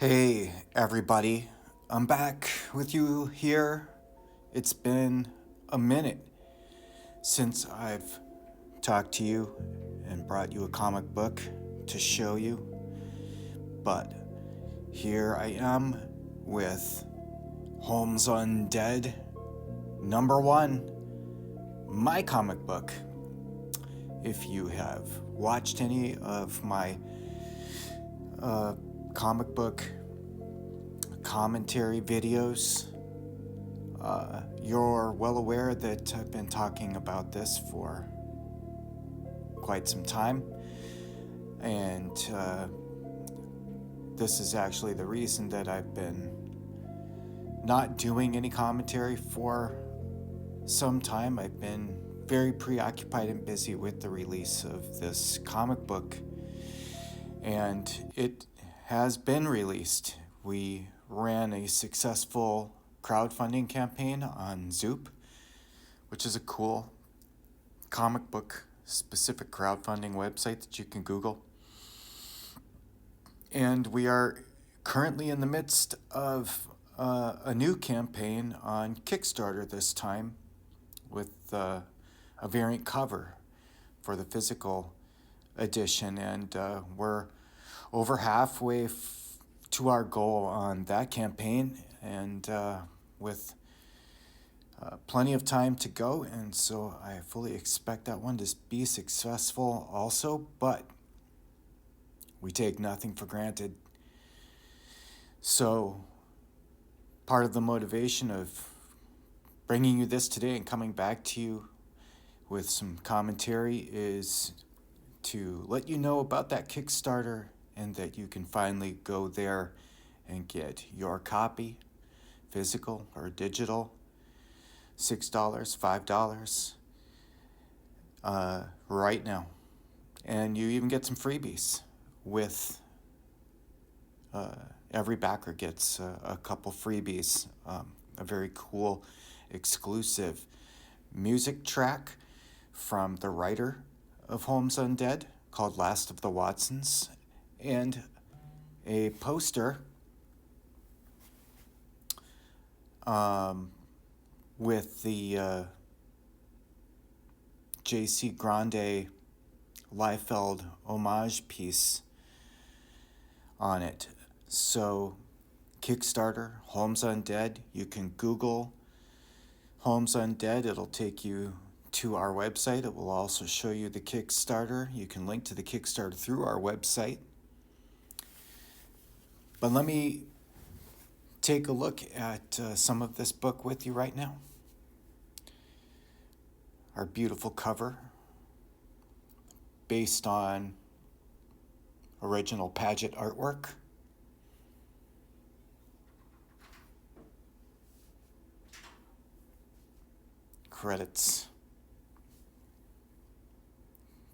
Hey, everybody. I'm back with you here. It's been a minute since I've talked to you and brought you a comic book to show you. But here I am with Holmes Undead, number one, my comic book. If you have watched any of my comic book commentary videos, you're well aware that I've been talking about this for quite some time, and this is actually the reason that I've been not doing any commentary for some time. I've been very preoccupied and busy with the release of this comic book, and it has been released. We ran a successful crowdfunding campaign on Zoop, which is a cool comic book specific crowdfunding website that you can Google. And we are currently in the midst of a new campaign on Kickstarter this time with a variant cover for the physical edition. And we're over halfway to our goal on that campaign, and with plenty of time to go, and so I fully expect that one to be successful also, but we take nothing for granted. So part of the motivation of bringing you this today and coming back to you with some commentary is to let you know about that Kickstarter and that you can finally go there and get your copy, physical or digital, $6, $5, right now. And you even get some freebies with every backer gets a couple freebies, a very cool exclusive music track from the writer of Holmes Undead called Last of the Watsons, and a poster with the J.C. Grande Liefeld homage piece on it. So Kickstarter, Holmes Undead, you can Google Holmes Undead, it'll take you to our website. It will also show you the Kickstarter. You can link to the Kickstarter through our website. But let me take a look at some of this book with you right now. Our beautiful cover, based on original Paget artwork. Credits.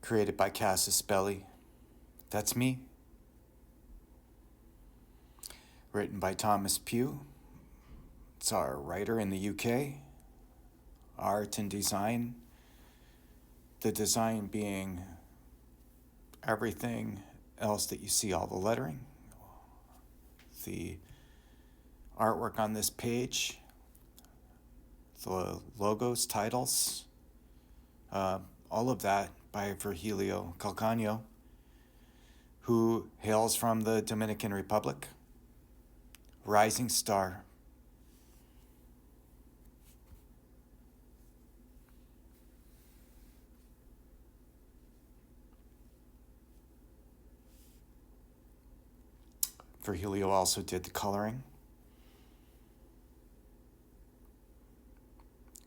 Created by Casus, Belli. That's me. Written by Thomas Pugh. It's our writer in the UK. Art and design. The design being everything else that you see, all the lettering, the artwork on this page, the logos, titles, all of that by Virgilio Calcagno, who hails from the Dominican Republic. Rising star. Virgilio also did the coloring,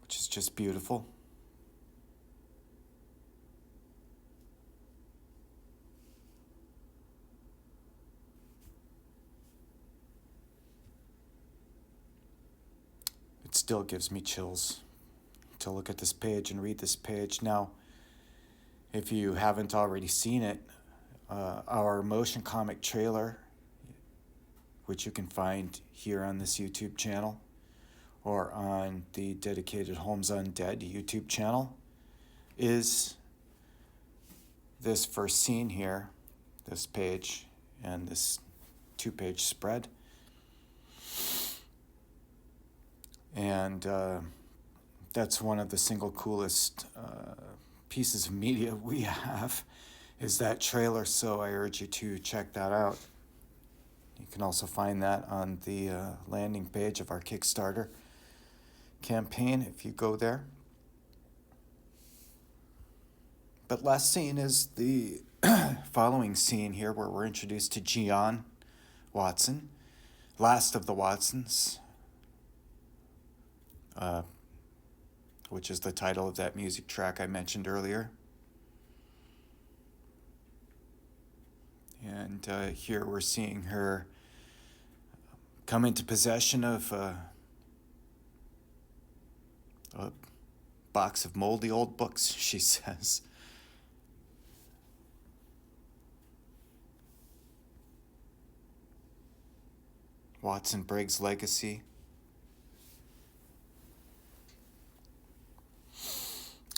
which is just beautiful. It still gives me chills to look at this page and read this page. Now, if you haven't already seen it, our motion comic trailer, which you can find here on this YouTube channel or on the dedicated Holmes Undead YouTube channel, is this first scene here, this page, and this 2-page spread. And that's one of the single coolest pieces of media we have, is that trailer, so I urge you to check that out. You can also find that on the landing page of our Kickstarter campaign if you go there. But last scene is the following scene here, where we're introduced to Gian Watson, last of the Watsons, which is the title of that music track I mentioned earlier. And here we're seeing her come into possession of a box of moldy old books, she says. Watson Briggs' legacy.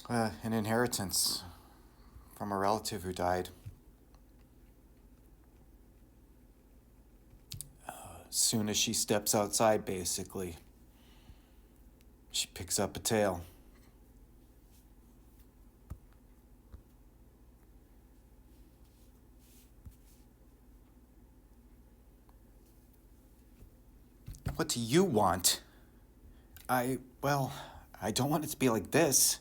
An inheritance from a relative who died. As soon as she steps outside, basically, she picks up a tale. What do you want? I don't want it to be like this.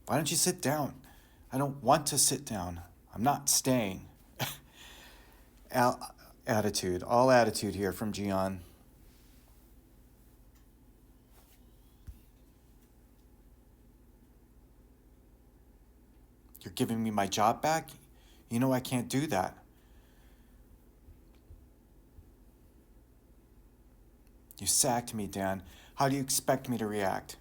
Why don't you sit down? I don't want to sit down. I'm not staying. Attitude, all attitude here from Gian. You're giving me my job back? You know I can't do that. You sacked me, Dan. How do you expect me to react?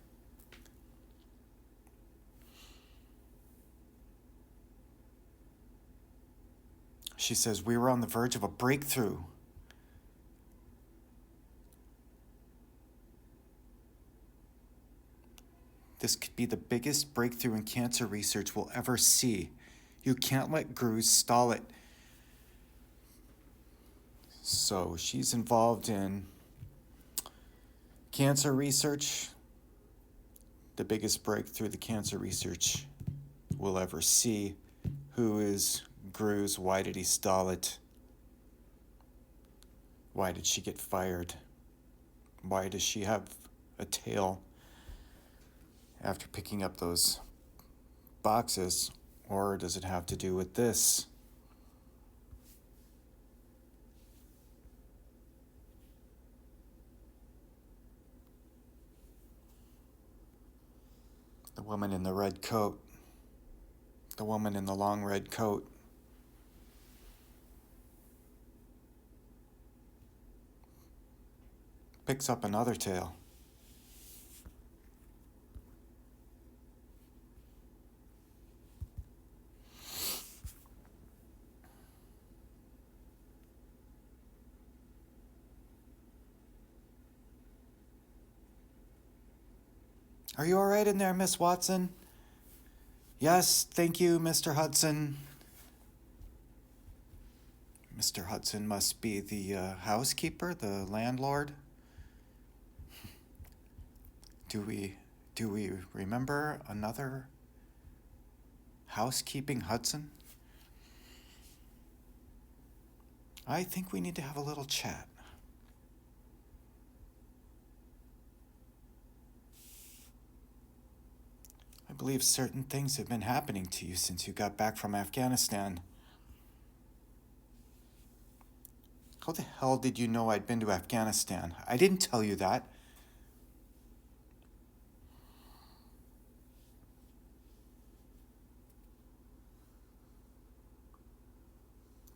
She says, we were on the verge of a breakthrough. This could be the biggest breakthrough in cancer research we'll ever see. You can't let Gruz stall it. So she's involved in cancer research, the biggest breakthrough the cancer research we'll ever see. Who is Gruz? Why did he stall it? Why did she get fired? Why does she have a tail after picking up those boxes? Or does it have to do with this? The woman in the red coat. The woman in the long red coat. Picks up another tale. Are you all right in there, Miss Watson? Yes, thank you, Mr. Hudson. Mr. Hudson must be the housekeeper, the landlord. Do we remember another housekeeping Hudson? I think we need to have a little chat. I believe certain things have been happening to you since you got back from Afghanistan. How the hell did you know I'd been to Afghanistan? I didn't tell you that.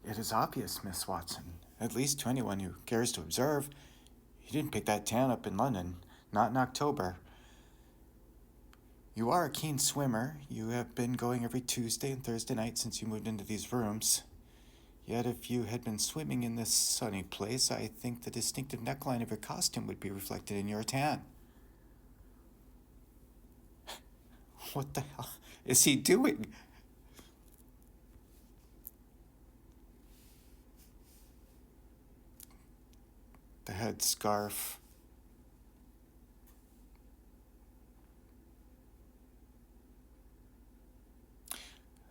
It is obvious, Miss Watson, at least to anyone who cares to observe. You didn't pick that tan up in London, not in October. You are a keen swimmer. You have been going every Tuesday and Thursday night since you moved into these rooms. Yet if you had been swimming in this sunny place, I think the distinctive neckline of your costume would be reflected in your tan. What the hell is he doing? the headscarf.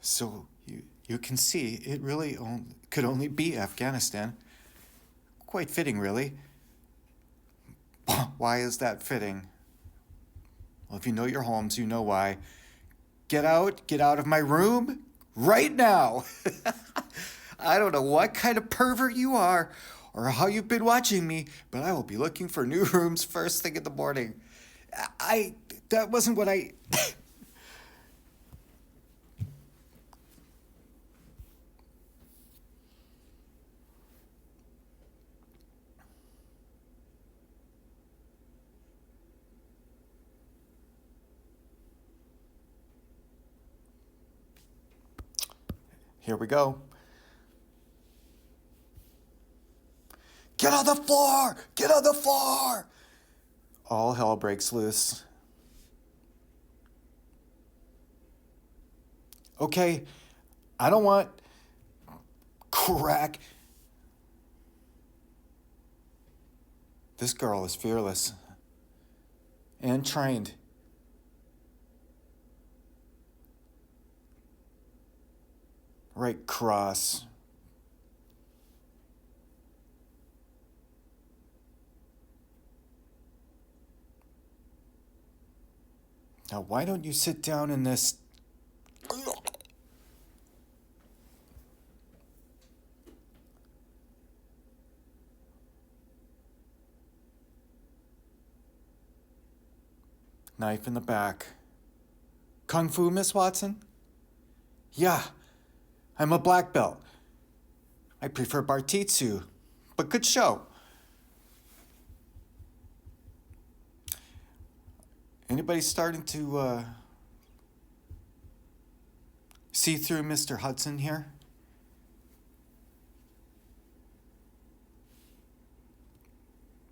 So you can see it really could only be Afghanistan. Quite fitting, really. Why is that fitting? Well, if you know your Holmes, you know why. Get out of my room right now. I don't know what kind of pervert you are or how you've been watching me, but I will be looking for new rooms first thing in the morning. That wasn't what I... Here we go. Get on the floor! Get on the floor! All hell breaks loose. Okay, I don't want crack. This girl is fearless and trained. Right cross. Now, why don't you sit down in this... Knife in the back. Kung Fu, Miss Watson? Yeah, I'm a black belt. I prefer Bartitsu, but good show. Anybody starting to see through Mr. Hudson here?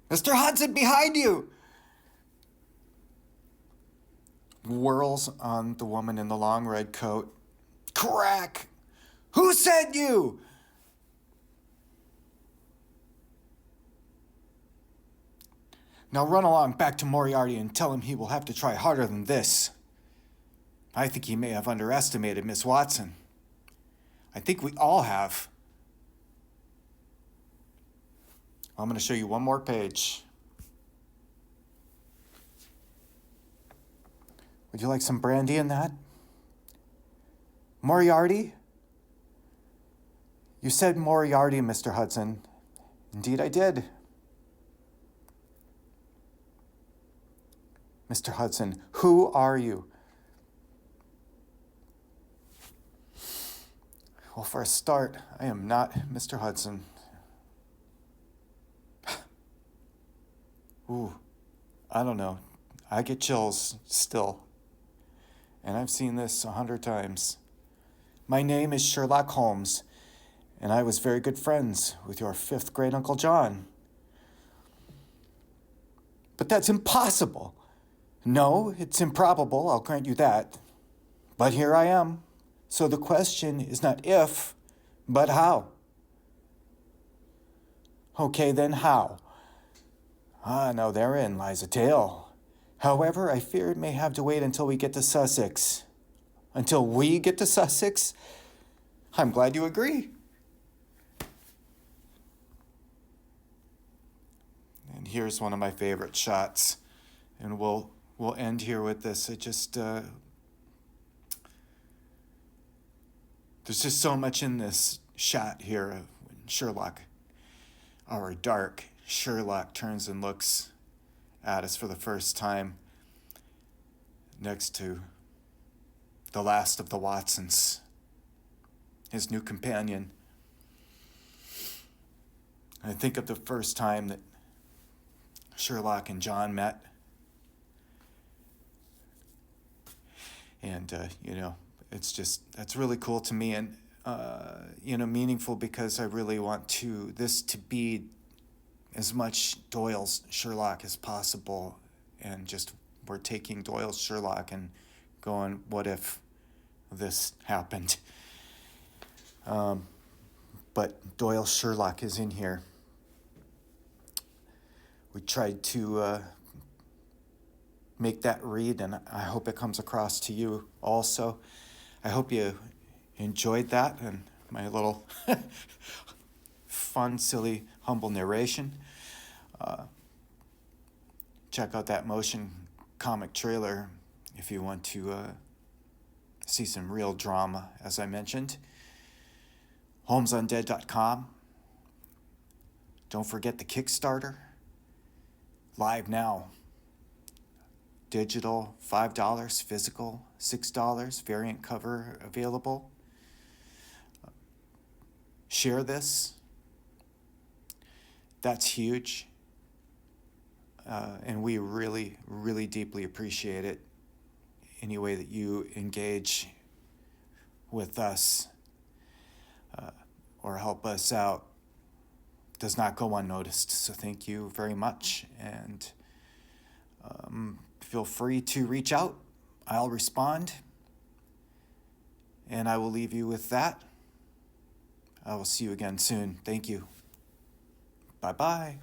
Mr. Hudson, behind you! Whirls on the woman in the long red coat. Crack! Who sent you? Now run along back to Moriarty and tell him he will have to try harder than this. I think he may have underestimated Miss Watson. I think we all have. I'm going to show you one more page. Would you like some brandy in that? Moriarty? You said Moriarty, Mr. Hudson. Indeed I did. Mr. Hudson, who are you? Well, for a start, I am not Mr. Hudson. Ooh, I don't know. I get chills still. And I've seen this 100 times. My name is Sherlock Holmes, and I was very good friends with your 5th grade Uncle John. But that's impossible. No, it's improbable, I'll grant you that. But here I am. So the question is not if, but how. Okay, then how? Now therein lies a tale. However, I fear it may have to wait until we get to Sussex. Until we get to Sussex? I'm glad you agree. And here's one of my favorite shots. And we'll end here with this. It just... there's just so much in this shot here of when Sherlock, our dark Sherlock, turns and looks at us for the first time next to the last of the Watsons, his new companion. I think of the first time that Sherlock and John met. And, that's really cool to me and, meaningful because I really want this to be as much Doyle's Sherlock as possible. And just, we're taking Doyle's Sherlock and going, what if this happened? But Doyle's Sherlock is in here. we tried to make that read, and I hope it comes across to you also. I hope you enjoyed that and my little fun, silly, humble narration. Check out that motion comic trailer if you want to see some real drama, as I mentioned. HolmesUndead.com. Don't forget the Kickstarter. Live now. Digital, $5. Physical, $6. Variant cover available. Share this. That's huge. And we really, really deeply appreciate it. Any way that you engage with us or help us out does not go unnoticed. So thank you very much. And feel free to reach out. I'll respond. And I will leave you with that. I will see you again soon. Thank you. Bye-bye.